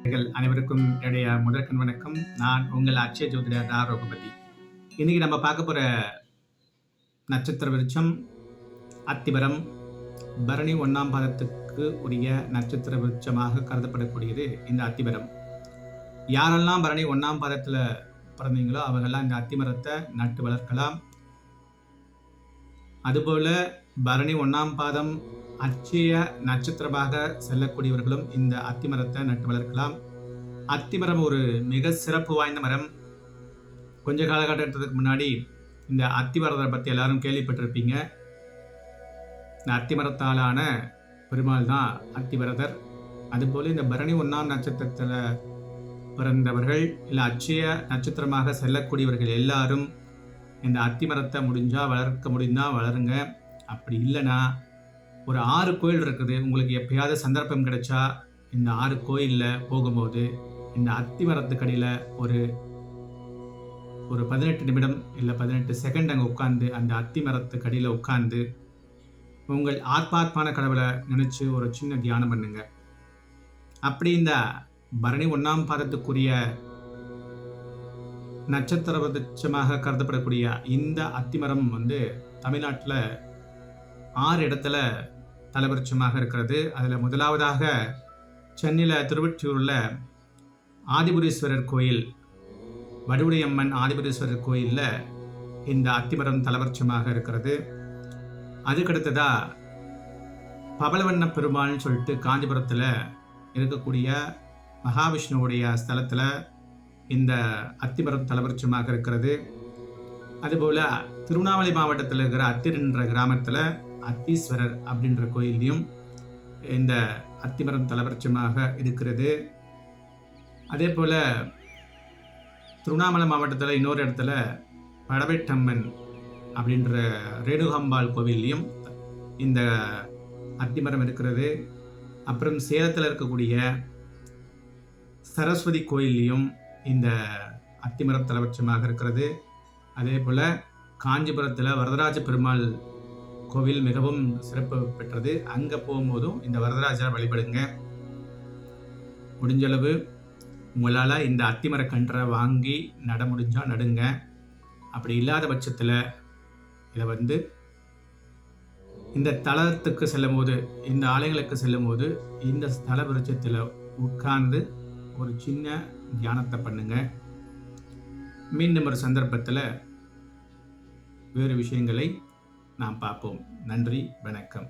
அனைவருக்கும் என்னுடைய முதற்கண் வணக்கம். நான் உங்கள் அட்சய ஜோதிடர் ரா. ரகுபதி. இன்னைக்கு நம்ம பார்க்க போற நட்சத்திர விருட்சம் அத்திவரம். பரணி 1ஆம் பாதத்துக்கு உரிய நட்சத்திர விருட்சமாக கருதப்படக்கூடியது இந்த அத்திவரம். யாரெல்லாம் பரணி 1ஆம் பாதத்தில் பிறந்தீங்களோ அவங்கெல்லாம் இந்த அத்திமரத்தை நட்டு வளர்க்கலாம். அதுபோல பரணி 1ஆம் பாதம் அட்சய நட்சத்திரமாக செல்லக்கூடியவர்களும் இந்த அத்திமரத்தை நட்டு வளர்க்கலாம். அத்திமரம் ஒரு மிக சிறப்பு வாய்ந்த மரம். கொஞ்ச காலகட்டத்துக்கு முன்னாடி இந்த அத்திமரத்தை பற்றி எல்லாரும் கேள்விப்பட்டிருப்பீங்க. இந்த அத்திமரத்தாலான பெருமாள் தான் அத்திவரதர். அதுபோல் இந்த பரணி 1ஆம் நட்சத்திரத்தில் பிறந்தவர்கள் இல்லை அட்சய நட்சத்திரமாக செல்லக்கூடியவர்கள் எல்லாரும் இந்த அத்திமரத்தை முடிஞ்சால் வளர்க்க முடிந்தால் வளருங்க. அப்படி இல்லைன்னா ஒரு 6 கோயில் இருக்குது. உங்களுக்கு எப்பயாவது சந்தர்ப்பம் கிடைச்சா இந்த 6 கோயிலில் போகும்போது இந்த அத்திமரத்துக்கடியில் ஒரு 18 நிமிடம் இல்லை 18 செகண்ட் அங்கே உட்காந்து அந்த அத்திமரத்துக்கடியில் உட்காந்து உங்கள் ஆத்மாத்மான கடவுளை நினச்சி ஒரு சின்ன தியானம் பண்ணுங்க. அப்படி இந்த பரணி 1ஆம் பாதத்துக்குரிய நட்சத்திர விருட்சமாக கருதப்படக்கூடிய இந்த அத்திமரம் தமிழ்நாட்டில் 6 இடத்துல தலவிருட்சமாக இருக்கிறது. அதில் முதலாவதாக சென்னையில் திருவொற்றியூரில் ஆதிபுரீஸ்வரர் கோயில், வடுவுடையம்மன் ஆதிபுரீஸ்வரர் கோயிலில் இந்த அத்திமரம் தலவிருட்சமாக இருக்கிறது. அதுக்கடுத்ததா பவளவண்ண பெருமாள்னு சொல்லிட்டு காஞ்சிபுரத்தில் இருக்கக்கூடிய மகாவிஷ்ணுவுடைய ஸ்தலத்தில் இந்த அத்திமரம் தலவிருட்சமாக இருக்கிறது. அதுபோல் திருவண்ணாமலை மாவட்டத்தில் இருக்கிற அத்திரன்ற கிராமத்தில் அத்தீஸ்வரர் அப்படின்ற கோயிலையும் இந்த அத்திமரம் தலவிருட்சமாக இருக்கிறது. அதே போல் திருவண்ணாமலை மாவட்டத்தில் இன்னொரு இடத்துல படவேட்டம்மன் அப்படின்ற ரேணுகாம்பாள் கோவில்லையும் இந்த அத்திமரம் இருக்கிறது. அப்புறம் சேலத்தில் இருக்கக்கூடிய சரஸ்வதி கோயில்லையும் இந்த அத்திமரம் தலவிருட்சமாக இருக்கிறது. அதே போல் காஞ்சிபுரத்தில் வரதராஜ பெருமாள் கோவில் மிகவும் சிறப்பு பெற்றது. அங்கே போகும்போதும் இந்த வரதராஜரை வழிபடுங்க. முடிஞ்சளவு உங்களால் இந்த அத்திமரக்கன்றை வாங்கி நட முடிஞ்சால் நடுங்க. அப்படி இல்லாத பட்சத்தில் இதை இந்த தலத்துக்கு செல்லும் போது, இந்த ஆலயங்களுக்கு செல்லும் போது இந்த ஸ்தல விருட்சத்தில் உட்கார்ந்து ஒரு சின்ன தியானத்தை பண்ணுங்க. மீண்டும் ஒரு சந்தர்ப்பத்தில் வேறு விஷயங்களை நாம் பார்ப்போம். நன்றி, வணக்கம்.